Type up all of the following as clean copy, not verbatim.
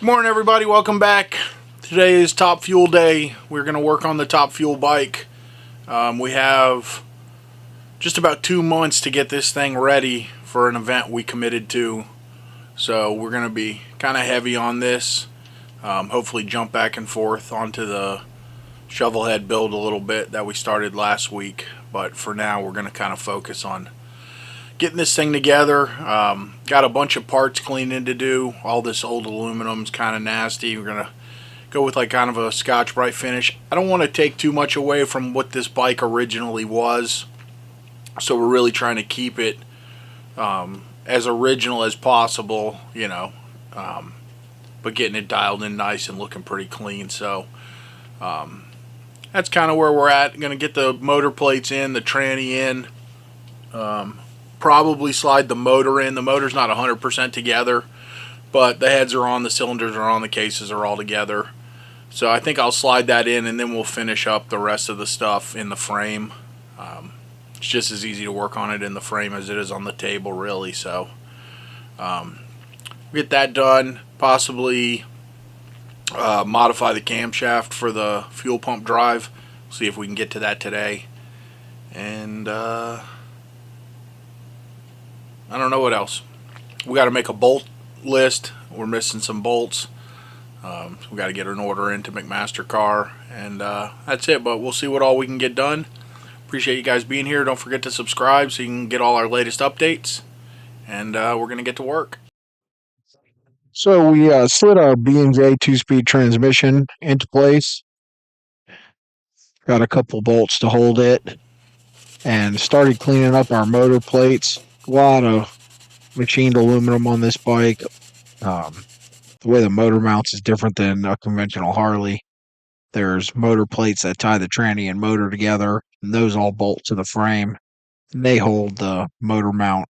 Good morning, everybody. Welcome back. Today is Top Fuel Day. We're going to work on the Top Fuel bike. We have just about 2 months to get this thing ready for an event we committed to. So we're going to be kind of heavy on this. Hopefully jump back and forth onto the shovel head build a little bit that we started last week. But for now, we're going to kind of focus on getting this thing together. Got a bunch of parts cleaning to do. All this old aluminum's kind of nasty. We're going to go with like kind of a Scotch Brite finish. I don't want to take too much away from what this bike originally was. So we're really trying to keep it as original as possible, you know. But getting it dialed in nice and looking pretty clean. So that's kind of where we're at. Going to get the motor plates in, the tranny in. Probably slide the motor in. The motor's not 100% together, but the heads are on, the cylinders are on, the cases are all together. So I think I'll slide that in, and then we'll finish up the rest of the stuff in the frame. It's just as easy to work on it in the frame as it is on the table, really. So get that done. Possibly modify the camshaft for the fuel pump drive. See if we can get to that today. And I don't know what else. We got to make a bolt list. We're missing some bolts. We got to get an order into McMaster Car, and that's it. But we'll see what all we can get done. Appreciate you guys being here. Don't forget to subscribe so you can get all our latest updates. And we're gonna get to work. So we slid our B&J 2-speed transmission into place. Got a couple bolts to hold it, and started cleaning up our motor plates. A lot of machined aluminum on this bike. The way the motor mounts is different than a conventional Harley. There's motor plates that tie the tranny and motor together, and those all bolt to the frame. And they hold the motor mount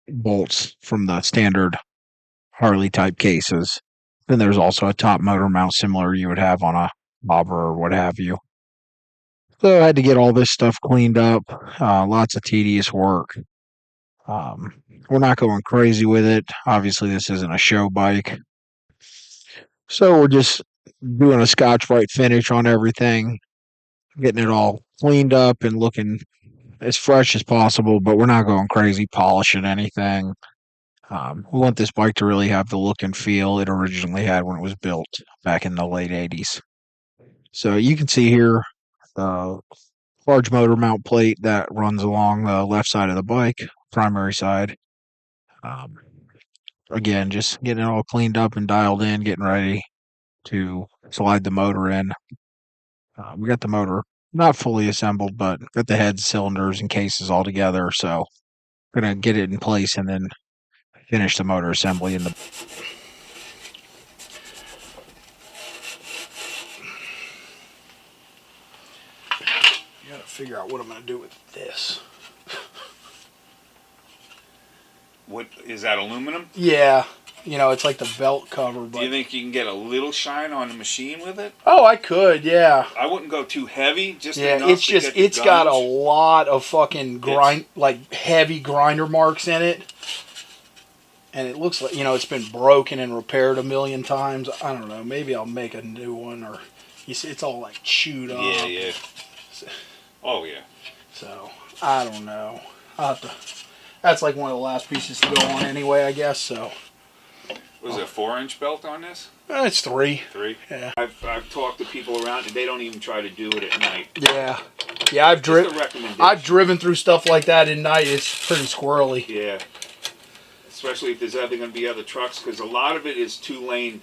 bolts from the standard Harley type cases. Then there's also a top motor mount similar you would have on a bobber or what have you. So I had to get all this stuff cleaned up. Lots of tedious work. We're not going crazy with it. Obviously, this isn't a show bike. So we're just doing a Scotch Brite finish on everything, getting it all cleaned up and looking as fresh as possible, but we're not going crazy polishing anything. We want this bike to really have the look and feel it originally had when it was built back in the late 80s. So you can see here the large motor mount plate that runs along the left side of the bike, primary side. Again, just getting it all cleaned up and dialed in, getting ready to slide the motor in. We got the motor not fully assembled, but got the heads, cylinders, and cases all together. So we're going to get it in place and then finish the motor assembly in the. You gotta figure out what I'm gonna do with this. What is that, aluminum? Yeah, you know, it's like the belt cover. But do you think you can get a little shine on the machine with it? Oh, I could, yeah. I wouldn't go too heavy, just yeah. enough It's to just get it's the got a gunnage. lot of fucking grind, like heavy grinder marks in it, and it looks like, you know, it's been broken and repaired a million times. I don't know. Maybe I'll make a new one, or you see, it's all like chewed up. Yeah, yeah. Oh yeah. So I don't know. I'll have to. That's like one of the last pieces to go on anyway, I guess. So. Was it a 4-inch belt on this? It's 3. 3? Yeah. I've talked to people around and they don't even try to do it at night. Yeah. Yeah, I've driven through stuff like that at night. It's pretty squirrely. Yeah. Especially if there's ever going to be other trucks, because a lot of it is 2-lane,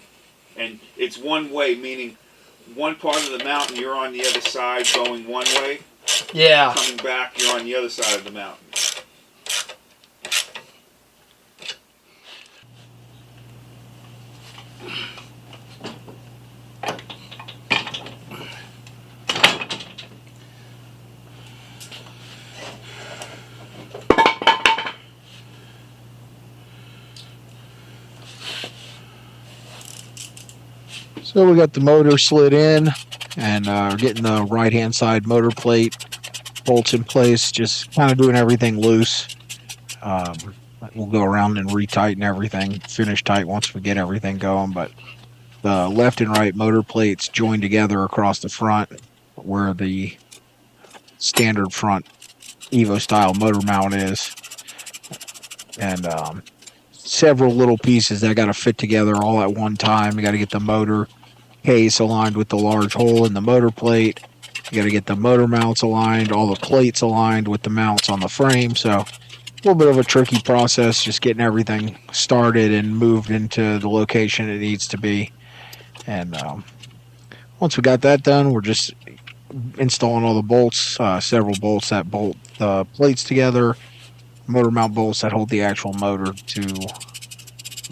and it's one way, meaning one part of the mountain you're on the other side going one way. Yeah. Coming back, you're on the other side of the mountain. So we got the motor slid in, and we're getting the right-hand side motor plate bolts in place, just kind of doing everything loose. We'll go around and retighten everything, finish tight once we get everything going, but the left and right motor plates joined together across the front where the standard front Evo style motor mount is. And several little pieces that got to fit together all at one time. You got to get the motor case aligned with the large hole in the motor plate. You got to get the motor mounts aligned, all the plates aligned with the mounts on the frame. So a little bit of a tricky process, just getting everything started and moved into the location it needs to be. And once we got that done, we're just installing all the bolts, several bolts that bolt the plates together, motor mount bolts that hold the actual motor to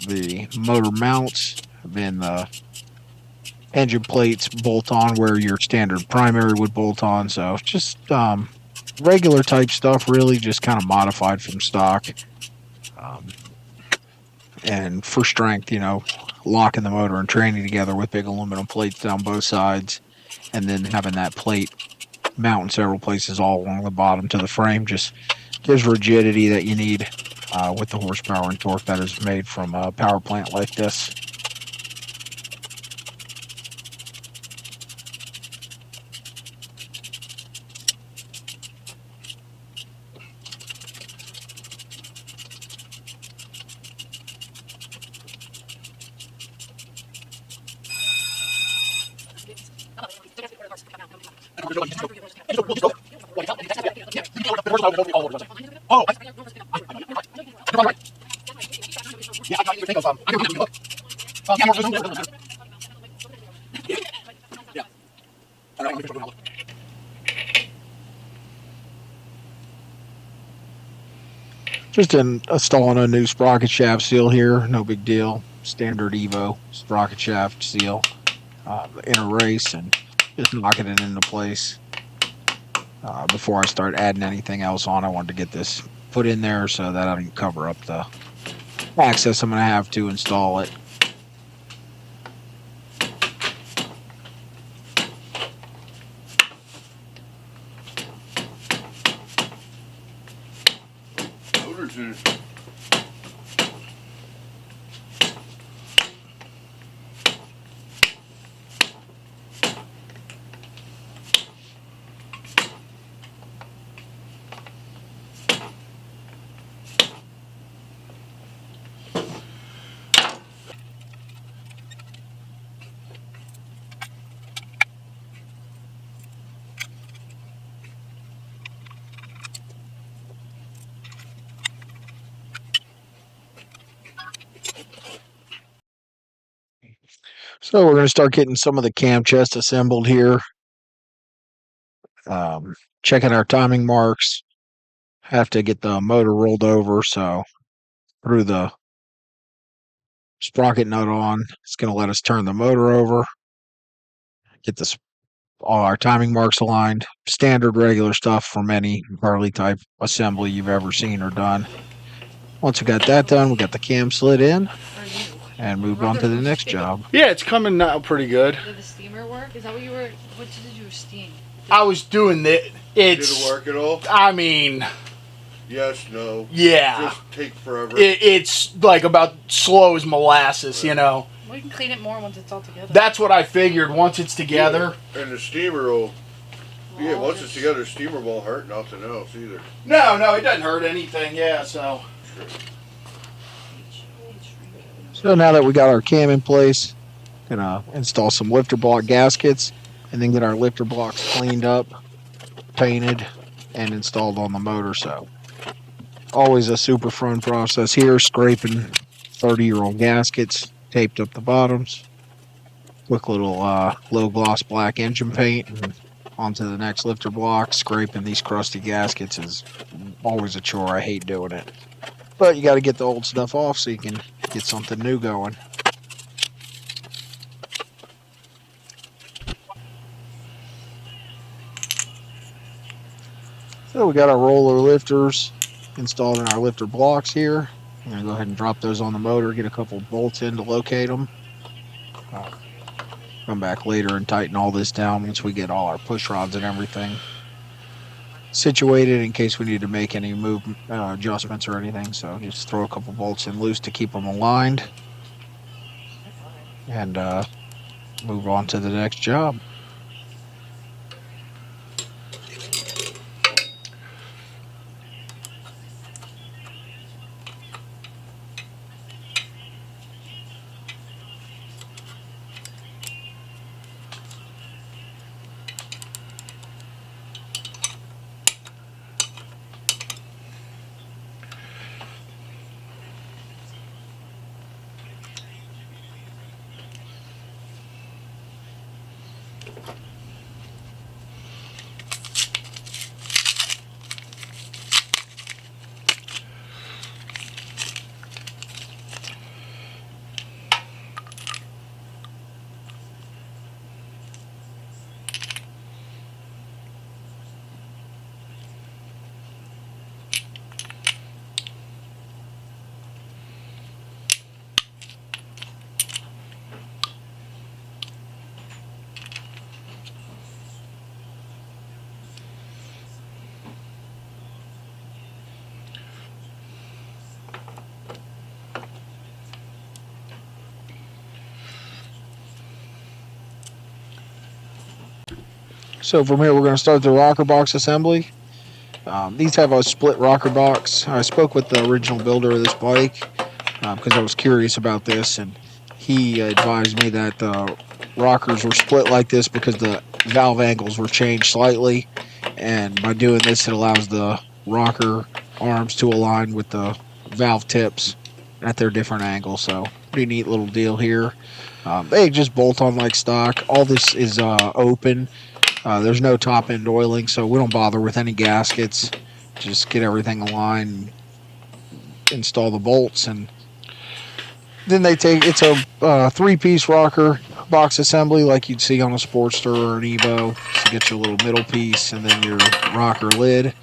the motor mounts, then the engine plates bolt on where your standard primary would bolt on. So just regular type stuff, really just kind of modified from stock. And for strength, locking the motor and training together with big aluminum plates down both sides, and then having that plate mount in several places all along the bottom to the frame just gives rigidity that you need with the horsepower and torque that is made from a power plant like this. Just installing a new sprocket shaft seal here, no big deal. Standard Evo sprocket shaft seal in a race, and just knocking it into place. Before I start adding anything else on, I wanted to get this put in there so that I can cover up the access I'm going to have to install it. So we're going to start getting some of the cam chest assembled here. Checking our timing marks. Have to get the motor rolled over, so threw the sprocket nut on. It's going to let us turn the motor over. Get all our timing marks aligned. Standard regular stuff from any Harley type assembly you've ever seen or done. Once we got that done, we got the cam slid in and moved on to the next job. Yeah, it's coming now pretty good. Did the steamer work? Is that what you were? What did you steam? I was doing it. Did it work at all? I mean, yes, no. Yeah. Just take forever. It's like about slow as molasses, Well, you can clean it more once it's all together. That's what I figured. Once it's together. And the steamer will. Yeah, once it's together, the steamer won't hurt nothing else either. No, it doesn't hurt anything. Yeah, so. So now that we got our cam in place, gonna install some lifter block gaskets and then get our lifter blocks cleaned up, painted, and installed on the motor. So always a super fun process here, scraping 30-year-old gaskets, taped up the bottoms, quick little low gloss black engine paint, and onto the next lifter block. Scraping these crusty gaskets is always a chore. I hate doing it. But you got to get the old stuff off so you can get something new going. So we got our roller lifters installed in our lifter blocks here. I'm going to go ahead and drop those on the motor, get a couple bolts in to locate them. Come back later and tighten all this down once we get all our push rods and everything situated in case we need to make any adjustments or anything. So just throw a couple bolts in loose to keep them aligned. And move on to the next job. So from here, we're going to start the rocker box assembly. These have a split rocker box. I spoke with the original builder of this bike because I was curious about this, and he advised me that the rockers were split like this because the valve angles were changed slightly, and by doing this, it allows the rocker arms to align with the valve tips at their different angles. So pretty neat little deal here. They just bolt on like stock. All this is open. There's no top end oiling, so we don't bother with any gaskets. Just get everything aligned, install the bolts, and then it's a 3-piece rocker box assembly like you'd see on a Sportster or an Evo. So get your little middle piece and then your rocker lid.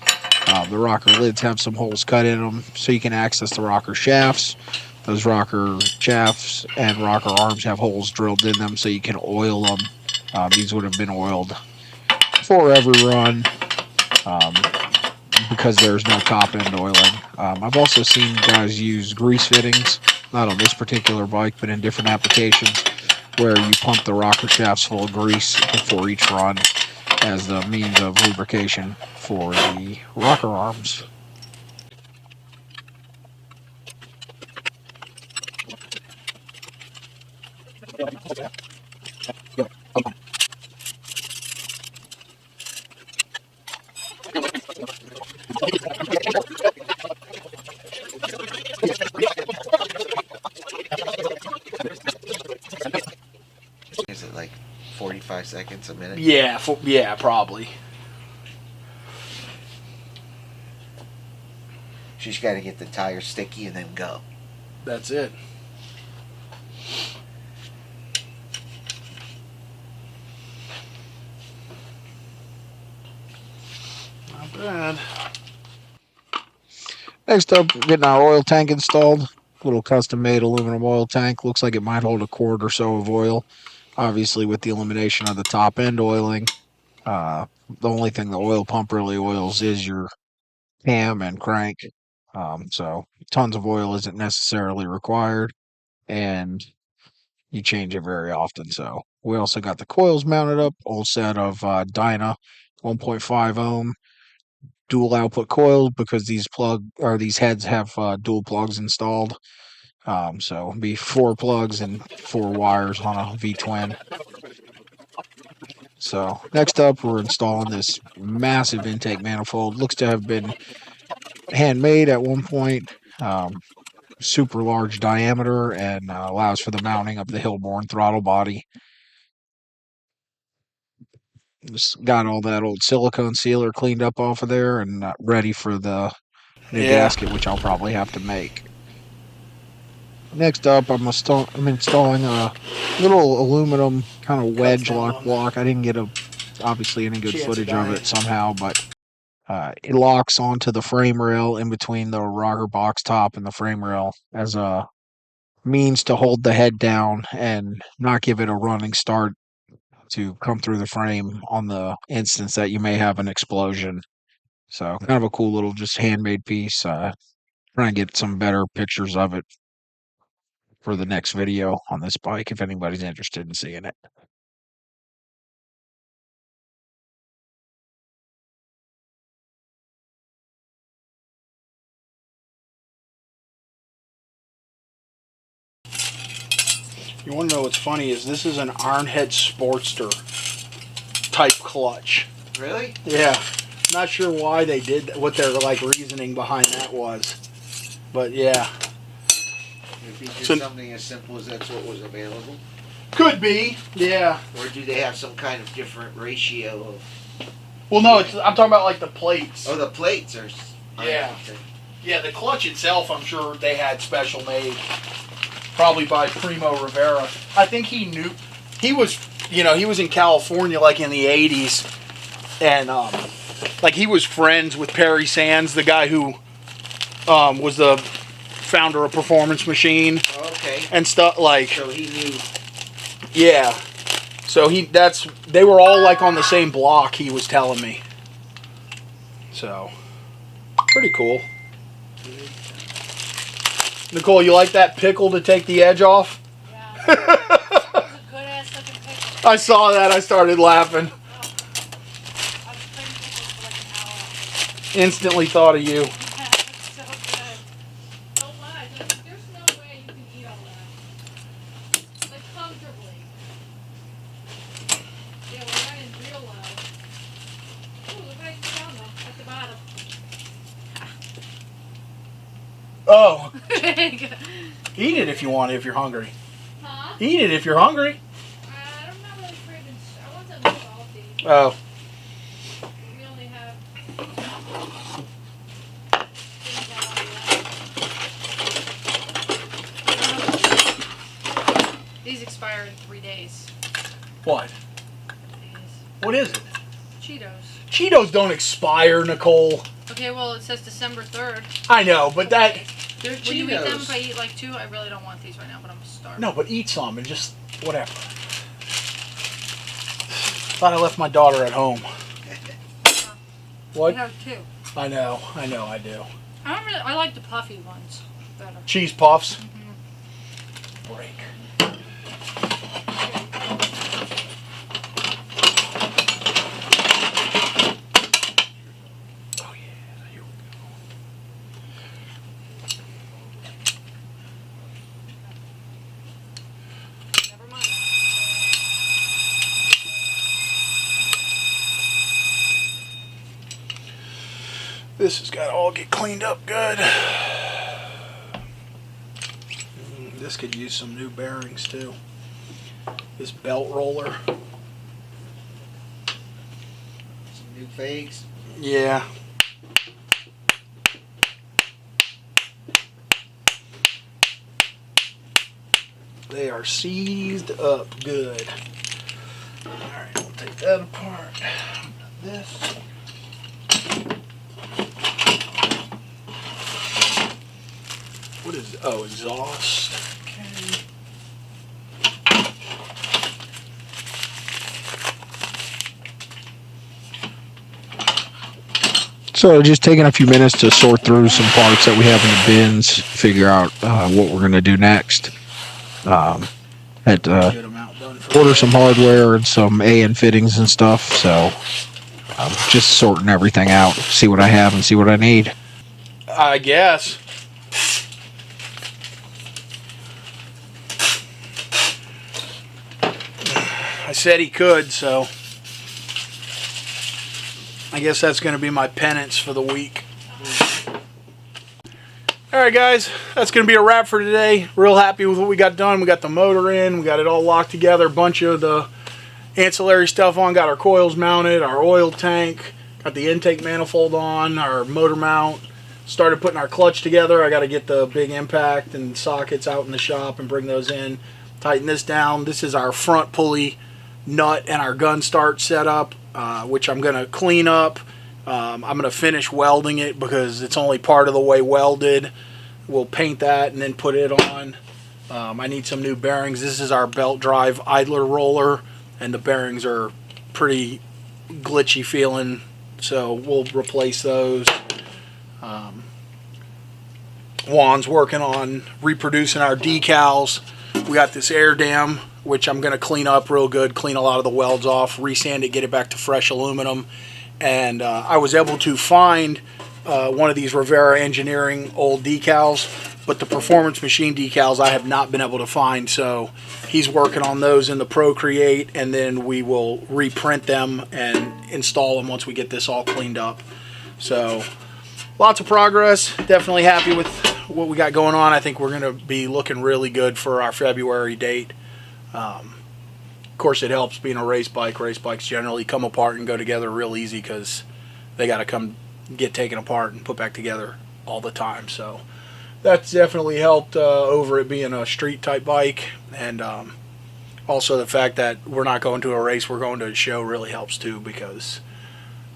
The rocker lids have some holes cut in them so you can access the rocker shafts. Those rocker shafts and rocker arms have holes drilled in them so you can oil them. These would have been oiled for every run because there's no top end oiling. I've also seen guys use grease fittings, not on this particular bike, but in different applications, where you pump the rocker shafts full of grease before each run as the means of lubrication for the rocker arms. Is it like 45 seconds a minute? Yeah, probably. She's got to get the tire sticky and then go. That's it. Not bad. Next up, getting our oil tank installed. Little custom made aluminum oil tank. Looks like it might hold a quart or so of oil. Obviously, with the elimination of the top end oiling, the only thing the oil pump really oils is your cam and crank. So tons of oil isn't necessarily required, and you change it very often. So we also got the coils mounted up, old set of Dyna 1.5 ohm dual output coils because these heads have dual plugs installed. So it'll be 4 plugs and 4 wires on a V twin. So next up, we're installing this massive intake manifold. Looks to have been handmade at one point. Super large diameter and allows for the mounting of the Hillborn throttle body. Just got all that old silicone sealer cleaned up off of there and ready for the new gasket, which I'll probably have to make. Next up, I'm installing a little aluminum kind of wedge lock block. I didn't get obviously any good footage of it somehow, but it locks onto the frame rail in between the rocker box top and the frame rail as a means to hold the head down and not give it a running start to come through the frame on the instance that you may have an explosion. So kind of a cool little just handmade piece. Trying to get some better pictures of it. for the next video on this bike if anybody's interested in seeing it. You want to know what's funny is this is an Ironhead Sportster type clutch. Really? Yeah. Not sure why they did, what their like reasoning behind that was. But yeah. Maybe just So- something as simple as that's what was available. Could be. Yeah. Or do they have some kind of different ratio of... Well, no, I'm talking about like the plates. Oh, the plates are... Yeah. Yeah, the clutch itself, I'm sure they had special made. Probably by Primo Rivera. I think he knew, he was, you know, he was in California like in the 80s. And, like he was friends with Perry Sands, the guy who was the founder of Performance Machine Okay. and stuff like, So he knew... yeah. So they were all like on the same block, he was telling me. So, pretty cool. Nicole, you like that pickle to take the edge off? Yeah. It was a good ass looking pickle. I saw that, I started laughing. I was playing pickles for like an hour. Instantly thought of you. Yeah, it's so good. Don't lie. There's no way you can eat all that. Like comfortably. Yeah, we're running real low. Ooh, look what I just found though, at the bottom. Oh, eat it if you want, if you're hungry. Huh? Eat it if you're hungry. I'm not really craving. I want something salty. Oh, We only have. These expire in 3 days. what? These What is it? Cheetos. Cheetos don't expire, Nicole. Okay, well it says December 3rd. I know, but that, They're Will you eat them Cheetos. if I eat like 2? I really don't want these right now, but I'm starving. no, but eat some and just, whatever. Thought I left my daughter at home. We What? have 2. I know, I do. I like the puffy ones better. Cheese puffs. Break. Oh yeah, here we go. Never mind. This has got to all get cleaned up good. This could use some new bearings too. This belt roller. Some new fakes. Yeah. They are seized up good. Alright, we'll take that apart. This. What is, oh, exhaust. Okay. So just taking a few minutes to sort through some parts that we have in the bins, figure out what we're going to do next. Had to Get them out done for order some hardware and some A&N fittings and stuff, so I'm just sorting everything out, see what I have and see what I need. I guess. I said he could, so I guess that's going to be my penance for the week. Alright guys, that's going to be a wrap for today. Real happy with what we got done. We got the motor in, we got it all locked together, a bunch of the ancillary stuff on, got our coils mounted, our oil tank, got the intake manifold on, our motor mount, started putting our clutch together. I got to get the big impact and sockets out in the shop and bring those in, tighten this down. This is our front pulley nut and our gun start setup, which I'm going to clean up. I'm going to finish welding it because it's only part of the way welded. We'll paint that and then put it on. I need some new bearings. This is our belt drive idler roller, and the bearings are pretty glitchy feeling, so we'll replace those. Juan's working on reproducing our decals. We got this air dam, which I'm going to clean up real good, clean a lot of the welds off, resand it, get it back to fresh aluminum. And I was able to find one of these Rivera Engineering old decals, but the Performance Machine decals I have not been able to find, so he's working on those in the Procreate, and then we will reprint them and install them once we get this all cleaned up. So lots of progress. Definitely happy with what we got going on. I think we're going to be looking really good for our February date. Of course, it helps being a race bike. Race bikes generally come apart and go together real easy because they got to come get taken apart and put back together all the time. So that's definitely helped over it being a street type bike, and also the fact that we're not going to a race, we're going to a show really helps too, because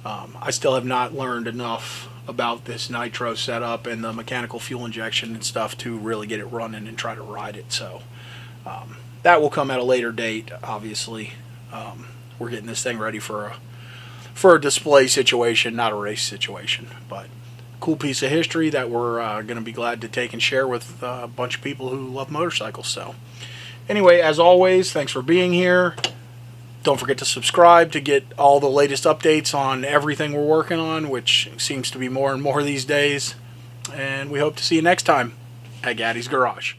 I still have not learned enough about this nitro setup and the mechanical fuel injection and stuff to really get it running and try to ride it. So that will come at a later date. Obviously, we're getting this thing ready for a display situation, not a race situation. But cool piece of history that we're going to be glad to take and share with a bunch of people who love motorcycles. So anyway, as always, thanks for being here. Don't forget to subscribe to get all the latest updates on everything we're working on, which seems to be more and more these days. And we hope to see you next time at Gattis Garage.